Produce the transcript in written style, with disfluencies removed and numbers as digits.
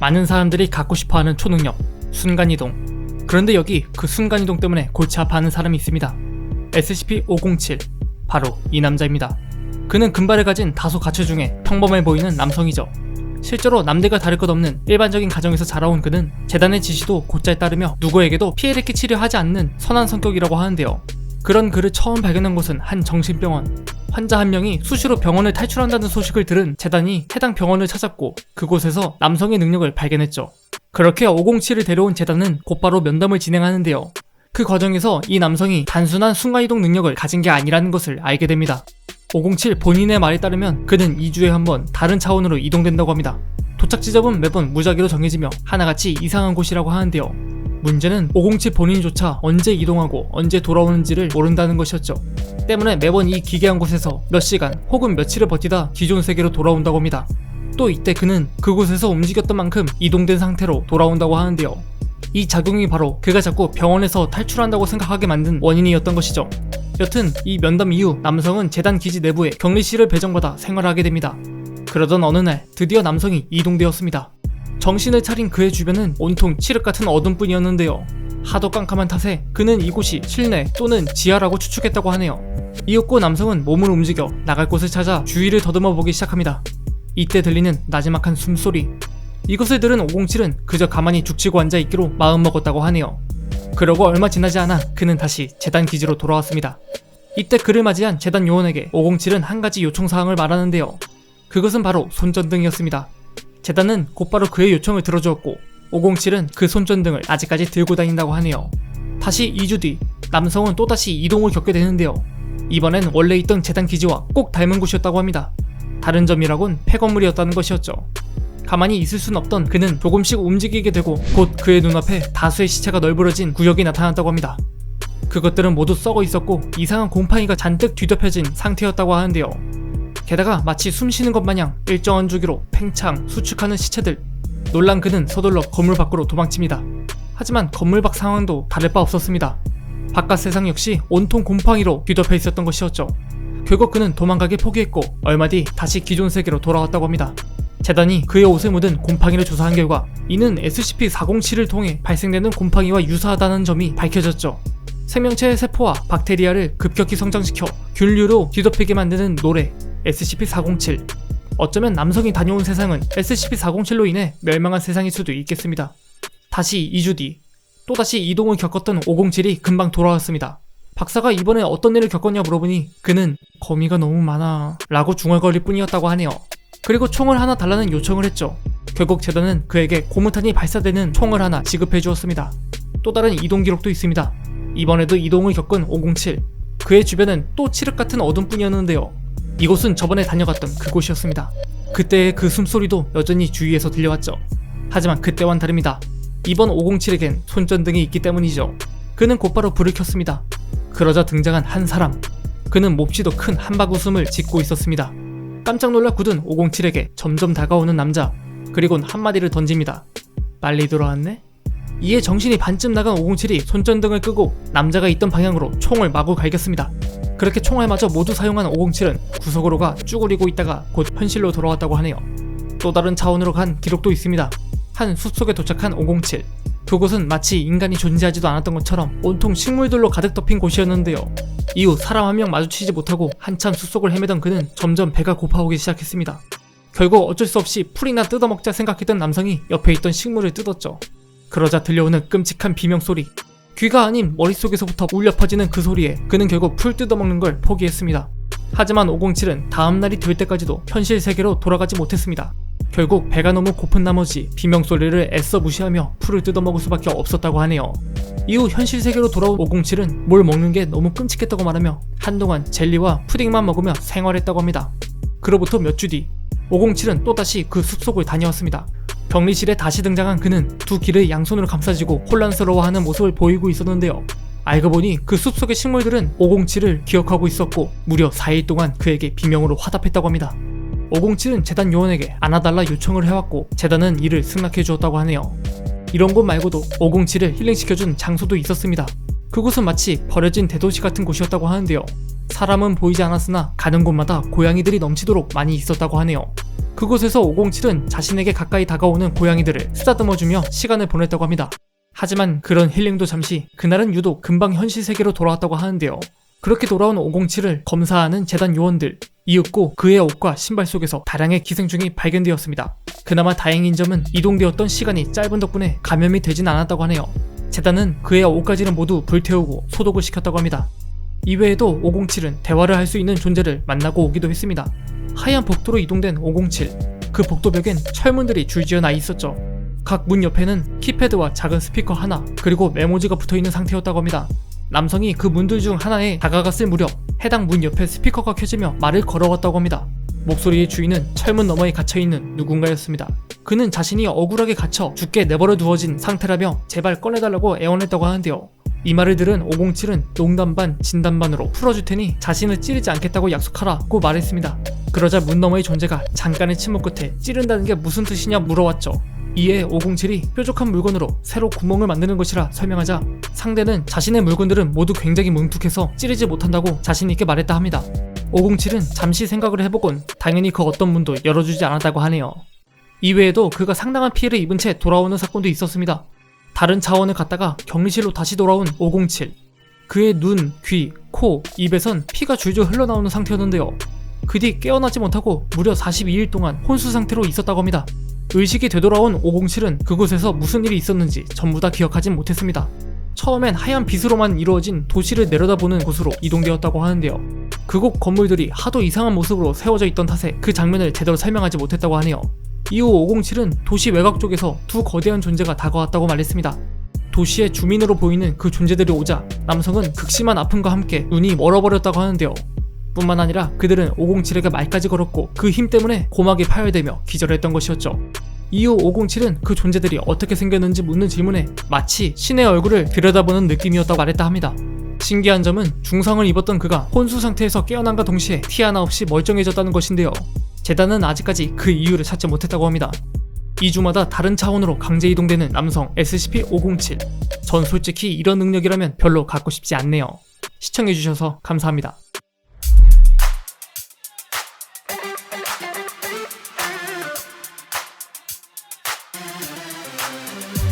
많은 사람들이 갖고 싶어하는 초능력, 순간이동. 그런데 여기 그 순간이동 때문에 골치 아파하는 사람이 있습니다. SCP-507, 바로 이 남자입니다. 그는 금발을 가진 다소 가출 중에 평범해 보이는 남성이죠. 실제로 남들과 다를 것 없는 일반적인 가정에서 자라온 그는 재단의 지시도 곧잘 따르며 누구에게도 피해를 끼치려 하지 않는 선한 성격이라고 하는데요. 그런 그를 처음 발견한 곳은 한 정신병원. 환자 한 명이 수시로 병원을 탈출한다는 소식을 들은 재단이 해당 병원을 찾았고 그곳에서 남성의 능력을 발견했죠. 그렇게 507을 데려온 재단은 곧바로 면담을 진행하는데요. 그 과정에서 이 남성이 단순한 순간이동 능력을 가진 게 아니라는 것을 알게 됩니다. 507 본인의 말에 따르면 그는 2주에 한 번 다른 차원으로 이동된다고 합니다. 도착 지점은 매번 무작위로 정해지며 하나같이 이상한 곳이라고 하는데요. 문제는 507 본인조차 언제 이동하고 언제 돌아오는지를 모른다는 것이었죠. 때문에 매번 이 기괴한 곳에서 몇 시간 혹은 며칠을 버티다 기존 세계로 돌아온다고 합니다. 또 이때 그는 그곳에서 움직였던 만큼 이동된 상태로 돌아온다고 하는데요. 이 작용이 바로 그가 자꾸 병원에서 탈출한다고 생각하게 만든 원인이었던 것이죠. 여튼 이 면담 이후 남성은 재단 기지 내부에 격리실을 배정받아 생활하게 됩니다. 그러던 어느 날 드디어 남성이 이동되었습니다. 정신을 차린 그의 주변은 온통 칠흑 같은 어둠뿐이었는데요. 하도 깜깜한 탓에 그는 이곳이 실내 또는 지하라고 추측했다고 하네요. 이윽고 남성은 몸을 움직여 나갈 곳을 찾아 주위를 더듬어 보기 시작합니다. 이때 들리는 나지막한 숨소리. 이것을 들은 507은 그저 가만히 죽치고 앉아있기로 마음먹었다고 하네요. 그러고 얼마 지나지 않아 그는 다시 재단 기지로 돌아왔습니다. 이때 그를 맞이한 재단 요원에게 507은 한 가지 요청사항을 말하는데요. 그것은 바로 손전등이었습니다. 재단은 곧바로 그의 요청을 들어주었고 507은 그 손전등을 아직까지 들고 다닌다고 하네요. 다시 2주 뒤 남성은 또다시 이동을 겪게 되는데요. 이번엔 원래 있던 재단 기지와 꼭 닮은 곳이었다고 합니다. 다른 점이라곤 폐건물이었다는 것이었죠. 가만히 있을 순 없던 그는 조금씩 움직이게 되고 곧 그의 눈앞에 다수의 시체가 널브러진 구역이 나타났다고 합니다. 그것들은 모두 썩어 있었고 이상한 곰팡이가 잔뜩 뒤덮여진 상태였다고 하는데요. 게다가 마치 숨쉬는 것 마냥 일정한 주기로 팽창, 수축하는 시체들. 놀란 그는 서둘러 건물 밖으로 도망칩니다. 하지만 건물 밖 상황도 다를 바 없었습니다. 바깥 세상 역시 온통 곰팡이로 뒤덮여 있었던 것이었죠. 결국 그는 도망가기 포기했고 얼마 뒤 다시 기존 세계로 돌아왔다고 합니다. 재단이 그의 옷에 묻은 곰팡이를 조사한 결과 이는 SCP-407을 통해 발생되는 곰팡이와 유사하다는 점이 밝혀졌죠. 생명체의 세포와 박테리아를 급격히 성장시켜 균류로 뒤덮이게 만드는 노래 SCP-407. 어쩌면 남성이 다녀온 세상은 SCP-407로 인해 멸망한 세상일 수도 있겠습니다. 다시 2주 뒤 또다시 이동을 겪었던 507이 금방 돌아왔습니다. 박사가 이번에 어떤 일을 겪었냐 물어보니 그는 거미가 너무 많아 라고 중얼거릴 뿐이었다고 하네요. 그리고 총을 하나 달라는 요청을 했죠. 결국 재단은 그에게 고무탄이 발사되는 총을 하나 지급해 주었습니다. 또 다른 이동 기록도 있습니다. 이번에도 이동을 겪은 507. 그의 주변은 또 칠흑 같은 어둠뿐이었는데요. 이곳은 저번에 다녀갔던 그곳이었습니다. 그때의 그 숨소리도 여전히 주위에서 들려왔죠. 하지만 그때와는 다릅니다. 이번 507에겐 손전등이 있기 때문이죠. 그는 곧바로 불을 켰습니다. 그러자 등장한 한 사람. 그는 몹시도 큰 한박 웃음을 짓고 있었습니다. 깜짝 놀라 굳은 507에게 점점 다가오는 남자. 그리곤 한마디를 던집니다. 빨리 돌아왔네? 이에 정신이 반쯤 나간 507이 손전등을 끄고 남자가 있던 방향으로 총을 마구 갈겼습니다. 그렇게 총알마저 모두 사용한 507은 구석으로 가 쭈그리고 있다가 곧 현실로 돌아왔다고 하네요. 또 다른 차원으로 간 기록도 있습니다. 한 숲속에 도착한 507. 그곳은 마치 인간이 존재하지도 않았던 것처럼 온통 식물들로 가득 덮인 곳이었는데요. 이후 사람 한 명 마주치지 못하고 한참 숲속을 헤매던 그는 점점 배가 고파오기 시작했습니다. 결국 어쩔 수 없이 풀이나 뜯어먹자 생각했던 남성이 옆에 있던 식물을 뜯었죠. 그러자 들려오는 끔찍한 비명소리. 귀가 아닌 머릿속에서부터 울려 퍼지는 그 소리에 그는 결국 풀 뜯어먹는 걸 포기했습니다. 하지만 507은 다음날이 될 때까지도 현실 세계로 돌아가지 못했습니다. 결국 배가 너무 고픈 나머지 비명소리를 애써 무시하며 풀을 뜯어먹을 수밖에 없었다고 하네요. 이후 현실 세계로 돌아온 507은 뭘 먹는 게 너무 끔찍했다고 말하며 한동안 젤리와 푸딩만 먹으며 생활했다고 합니다. 그로부터 몇 주 뒤 507은 또다시 그 숲속을 다녀왔습니다. 격리실에 다시 등장한 그는 두 귀를 양손으로 감싸쥐고 혼란스러워하는 모습을 보이고 있었는데요. 알고 보니 그 숲속의 식물들은 507을 기억하고 있었고 무려 4일 동안 그에게 비명으로 화답했다고 합니다. 507은 재단 요원에게 안아달라 요청을 해왔고 재단은 이를 승낙해 주었다고 하네요. 이런 곳 말고도 507을 힐링시켜준 장소도 있었습니다. 그곳은 마치 버려진 대도시 같은 곳이었다고 하는데요. 사람은 보이지 않았으나 가는 곳마다 고양이들이 넘치도록 많이 있었다고 하네요. 그곳에서 507은 자신에게 가까이 다가오는 고양이들을 쓰다듬어주며 시간을 보냈다고 합니다. 하지만 그런 힐링도 잠시 그날은 유독 금방 현실 세계로 돌아왔다고 하는데요. 그렇게 돌아온 507을 검사하는 재단 요원들, 이윽고 그의 옷과 신발 속에서 다량의 기생충이 발견되었습니다. 그나마 다행인 점은 이동되었던 시간이 짧은 덕분에 감염이 되진 않았다고 하네요. 재단은 그의 옷가지는 모두 불태우고 소독을 시켰다고 합니다. 이외에도 507은 대화를 할 수 있는 존재를 만나고 오기도 했습니다. 하얀 복도로 이동된 507, 그 복도벽엔 철문들이 줄지어 나 있었죠. 각 문 옆에는 키패드와 작은 스피커 하나, 그리고 메모지가 붙어있는 상태였다고 합니다. 남성이 그 문들 중 하나에 다가갔을 무렵 해당 문 옆에 스피커가 켜지며 말을 걸어왔다고 합니다. 목소리의 주인은 철문 너머에 갇혀있는 누군가였습니다. 그는 자신이 억울하게 갇혀 죽게 내버려 두어진 상태라며 제발 꺼내달라고 애원했다고 하는데요. 이 말을 들은 507은 농담 반 진담 반으로 풀어줄 테니 자신을 찌르지 않겠다고 약속하라고 말했습니다. 그러자 문 너머의 존재가 잠깐의 침묵 끝에 찌른다는 게 무슨 뜻이냐 물어왔죠. 이에 507이 뾰족한 물건으로 새로 구멍을 만드는 것이라 설명하자 상대는 자신의 물건들은 모두 굉장히 뭉툭해서 찌르지 못한다고 자신있게 말했다 합니다. 507은 잠시 생각을 해보곤 당연히 그 어떤 문도 열어주지 않았다고 하네요. 이외에도 그가 상당한 피해를 입은 채 돌아오는 사건도 있었습니다. 다른 차원을 갔다가 격리실로 다시 돌아온 507. 그의 눈, 귀, 코, 입에선 피가 줄줄 흘러나오는 상태였는데요. 그 뒤 깨어나지 못하고 무려 42일 동안 혼수 상태로 있었다고 합니다. 의식이 되돌아온 507은 그곳에서 무슨 일이 있었는지 전부 다 기억하진 못했습니다. 처음엔 하얀 빛으로만 이루어진 도시를 내려다보는 곳으로 이동되었다고 하는데요. 그곳 건물들이 하도 이상한 모습으로 세워져 있던 탓에 그 장면을 제대로 설명하지 못했다고 하네요. 이후 507은 도시 외곽 쪽에서 두 거대한 존재가 다가왔다고 말했습니다. 도시의 주민으로 보이는 그 존재들이 오자 남성은 극심한 아픔과 함께 눈이 멀어버렸다고 하는데요. 뿐만 아니라 그들은 507에게 말까지 걸었고 그 힘 때문에 고막이 파열되며 기절했던 것이었죠. 이후 507은 그 존재들이 어떻게 생겼는지 묻는 질문에 마치 신의 얼굴을 들여다보는 느낌이었다고 말했다 합니다. 신기한 점은 중상을 입었던 그가 혼수 상태에서 깨어난과 동시에 티 하나 없이 멀쩡해졌다는 것인데요. 재단은 아직까지 그 이유를 찾지 못했다고 합니다. 2주마다 다른 차원으로 강제 이동되는 남성 SCP-507. 전 솔직히 이런 능력이라면 별로 갖고 싶지 않네요. 시청해주셔서 감사합니다.